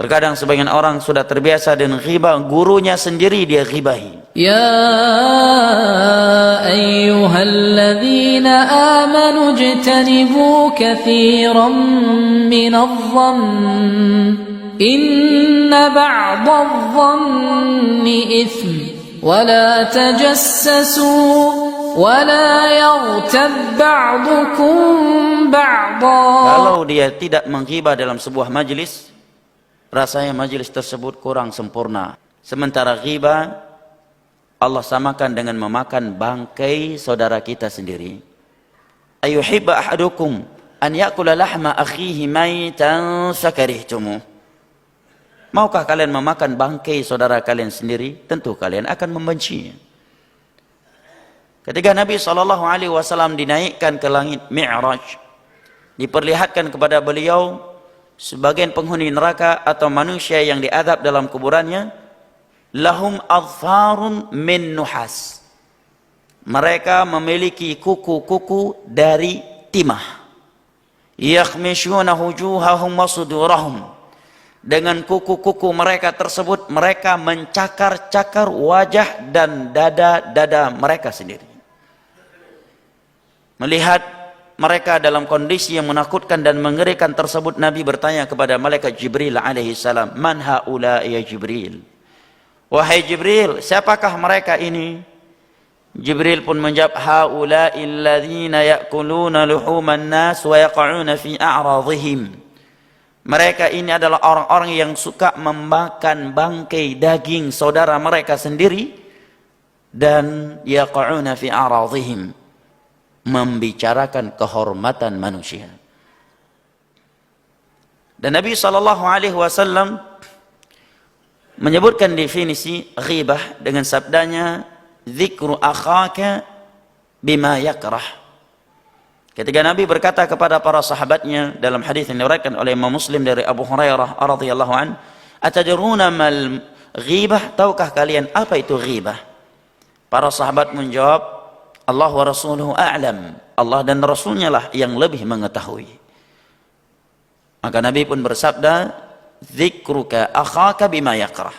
Terkadang sebagian orang sudah terbiasa dengan ghibah, gurunya sendiri dia ghibahi. Ya ayyuhalladzina amanu ijtanibu katsiran minadh-dhann inna ba'dadh-dhanni itsm wa la tajassasu wa la yaghtab ba'dukum ba'dha. Kalau dia tidak menghibah dalam sebuah majelis, rasanya majelis tersebut kurang sempurna. Sementara ghibah Allah samakan dengan memakan bangkai saudara kita sendiri. Ayuhibba ahadukum an ya'kula lahma akhihi maitan fakarihtumuh. Maukah kalian memakan bangkai saudara kalian sendiri? Tentu kalian akan membencinya. Ketika Nabi SAW dinaikkan ke langit Mi'raj, diperlihatkan kepada beliau sebagian penghuni neraka atau manusia yang diazab dalam kuburannya, lahum adfarun min nuhas. Mereka memiliki kuku-kuku dari timah. Yakhmishuna wujuhahum wa sudurahum. Dengan kuku-kuku mereka tersebut, mereka mencakar-cakar wajah dan dada-dada mereka sendiri. Melihat mereka dalam kondisi yang menakutkan dan mengerikan tersebut, Nabi bertanya kepada malaikat Jibril alaihi salam, "Man haula ya Jibril?" Wahai Jibril, siapakah mereka ini? Jibril pun menjawab, "Haula'i alladzina ya'kuluna luhuman nas wa yaqa'una fi a'radhihim." Mereka ini adalah orang-orang yang suka memakan bangkai daging saudara mereka sendiri dan yaqa'una fi a'radhihim, membicarakan kehormatan manusia. Dan Nabi SAW menyebutkan definisi ghibah dengan sabdanya, "Dzikru akhaka bima yakrah." Ketika Nabi berkata kepada para sahabatnya dalam hadis yang diriwayatkan oleh Imam Muslim dari Abu Hurairah radhiyallahu an, "Atadruna mal ghibah?" Tahukah kalian apa itu ghibah? Para sahabat menjawab, "Allah wa rasuluhu a'lam." Allah dan Rasulnya lah yang lebih mengetahui. Maka Nabi pun bersabda, "Dzikruka akhaka bima yakrah."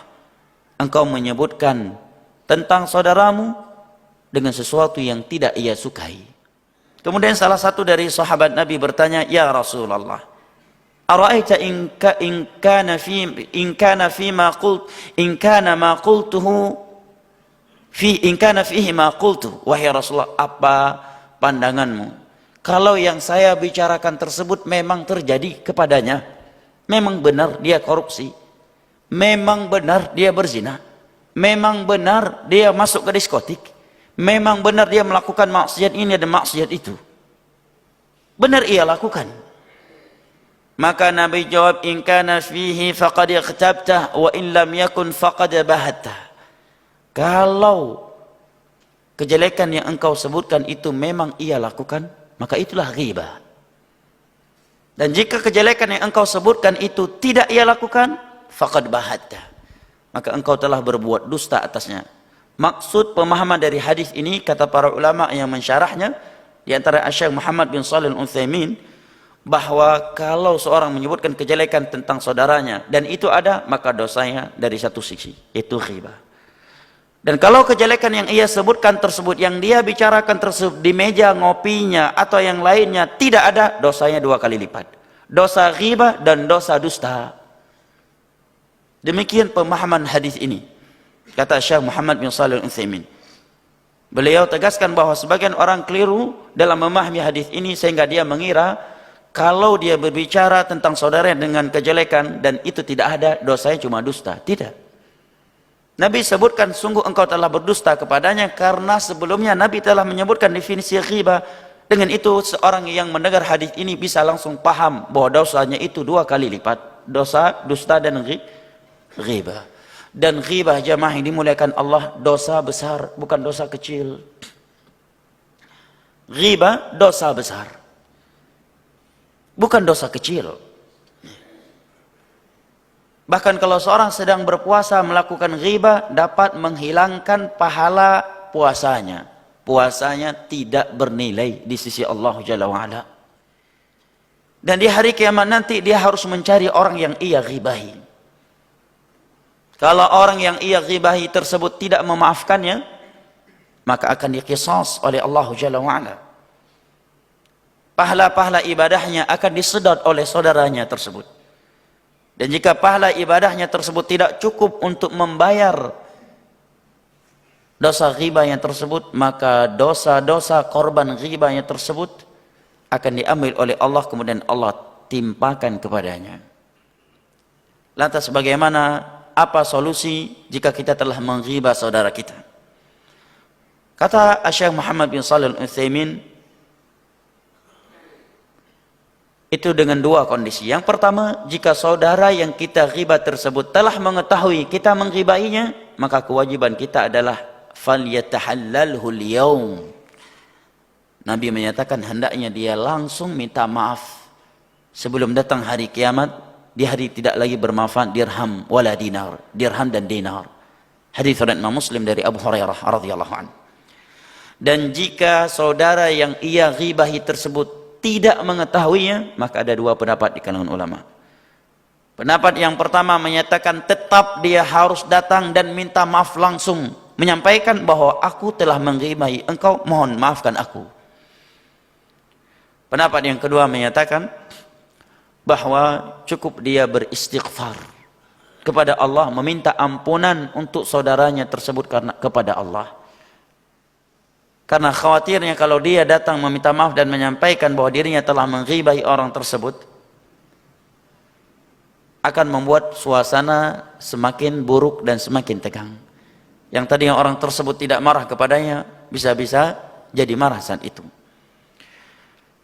Engkau menyebutkan tentang saudaramu dengan sesuatu yang tidak ia sukai. Kemudian salah satu dari sahabat Nabi bertanya, "Ya Rasulullah, ara'aita in kana fihi ma qultu?" Wahai Rasulullah, apa pandanganmu kalau yang saya bicarakan tersebut memang terjadi kepadanya? Memang benar dia korupsi, memang benar dia berzina, memang benar dia masuk ke diskotik, memang benar dia melakukan maksiat ini dan maksiat itu, benar ia lakukan. Maka Nabi jawab, "In kana fihi faqad ightabta wa in lam yakun faqad bahatta." Kalau kejelekan yang engkau sebutkan itu memang ia lakukan, maka itulah ghibah. Dan jika kejelekan yang engkau sebutkan itu tidak ia lakukan, faqad bahatta, maka engkau telah berbuat dusta atasnya. Maksud pemahaman dari hadis ini, kata para ulama yang mensyarahnya, di antara Syekh Muhammad bin Shalih Al-Utsaimin, bahwa kalau seorang menyebutkan kejelekan tentang saudaranya dan itu ada, maka dosanya dari satu sisi, itu ghibah. Dan kalau kejelekan yang ia sebutkan tersebut, yang dia bicarakan tersebut di meja ngopinya atau yang lainnya tidak ada, dosanya 2 kali lipat. Dosa ghibah dan dosa dusta. Demikian pemahaman hadis ini, kata Syekh Muhammad bin Shalih Al-Utsaimin. Beliau tegaskan bahwa sebagian orang keliru dalam memahami hadis ini sehingga dia mengira kalau dia berbicara tentang saudaranya dengan kejelekan dan itu tidak ada, dosanya cuma dusta. Tidak. Nabi sebutkan, "Sungguh engkau telah berdusta kepadanya," karena sebelumnya Nabi telah menyebutkan definisi ghibah. Dengan itu seorang yang mendengar hadis ini bisa langsung paham bahwa dosanya itu 2 kali lipat. Dosa, dusta dan ghibah. Dan ghibah jamaah yang dimuliakan Allah, dosa besar, bukan dosa kecil. Ghibah dosa besar, bukan dosa kecil. Bahkan kalau seorang sedang berpuasa melakukan ghibah, dapat menghilangkan pahala puasanya. Puasanya tidak bernilai di sisi Allah Jalla wa'ala. Dan di hari kiamat nanti dia harus mencari orang yang ia ghibahi. Kalau orang yang ia ghibahi tersebut tidak memaafkannya, maka akan diqisas oleh Allah Jalla wa'ala. Pahala-pahala ibadahnya akan disedot oleh saudaranya tersebut. Dan jika pahala ibadahnya tersebut tidak cukup untuk membayar dosa ghibahnya tersebut, maka dosa-dosa korban ghibahnya tersebut akan diambil oleh Allah, kemudian Allah timpakan kepadanya. Lantas bagaimana, apa solusi jika kita telah menghibah saudara kita? Kata Syekh Muhammad bin Shalih Al-Utsaimin, itu dengan dua kondisi. Yang pertama, jika saudara yang kita ghibah tersebut telah mengetahui kita menghibahinya, maka kewajiban kita adalah falyatahallalhu al-yaum. Nabi menyatakan hendaknya dia langsung minta maaf sebelum datang hari kiamat. Di hari tidak lagi bermanfaat dirham wala dinar, dirham dan dinar. Hadis riwayat Imam Muslim dari Abu Hurairah radhiyallahu anhu. Dan jika saudara yang ia ghibahi tersebut tidak mengetahuinya, maka ada dua pendapat di kalangan ulama. Pendapat yang pertama menyatakan tetap dia harus datang dan minta maaf langsung, menyampaikan bahwa aku telah menghibahi engkau, mohon maafkan aku. Pendapat yang kedua menyatakan bahwa cukup dia beristighfar kepada Allah, meminta ampunan untuk saudaranya tersebut kepada Allah. Karena khawatirnya kalau dia datang meminta maaf dan menyampaikan bahwa dirinya telah menghibahi orang tersebut, akan membuat suasana semakin buruk dan semakin tegang. Yang tadinya orang tersebut tidak marah kepadanya, bisa-bisa jadi marah saat itu.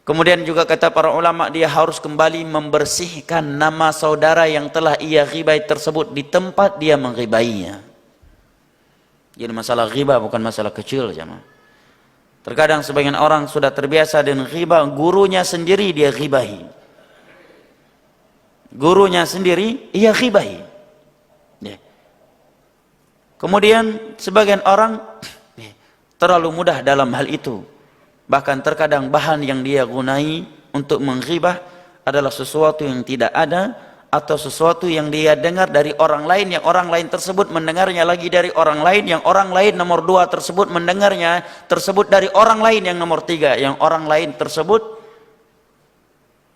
Kemudian juga kata para ulama, dia harus kembali membersihkan nama saudara yang telah ia ghibahi tersebut di tempat dia menghibahinya. Jadi masalah ghibah bukan masalah kecil, jemaah. Terkadang sebagian orang sudah terbiasa dengan ghibah, gurunya sendiri dia ghibahi. Gurunya sendiri ia ghibahi. Kemudian sebagian orang terlalu mudah dalam hal itu. Bahkan terkadang bahan yang dia gunai untuk menghibah adalah sesuatu yang tidak ada, atau sesuatu yang dia dengar dari orang lain, yang orang lain tersebut mendengarnya lagi dari orang lain, yang orang lain nomor dua tersebut mendengarnya tersebut dari orang lain yang nomor tiga, yang orang lain tersebut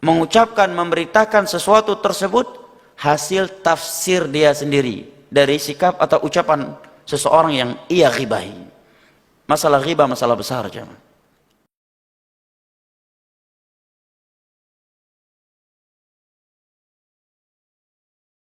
mengucapkan, memberitakan sesuatu tersebut hasil tafsir dia sendiri dari sikap atau ucapan seseorang yang ia ghibahi. Masalah ghibah masalah besar, jemaah.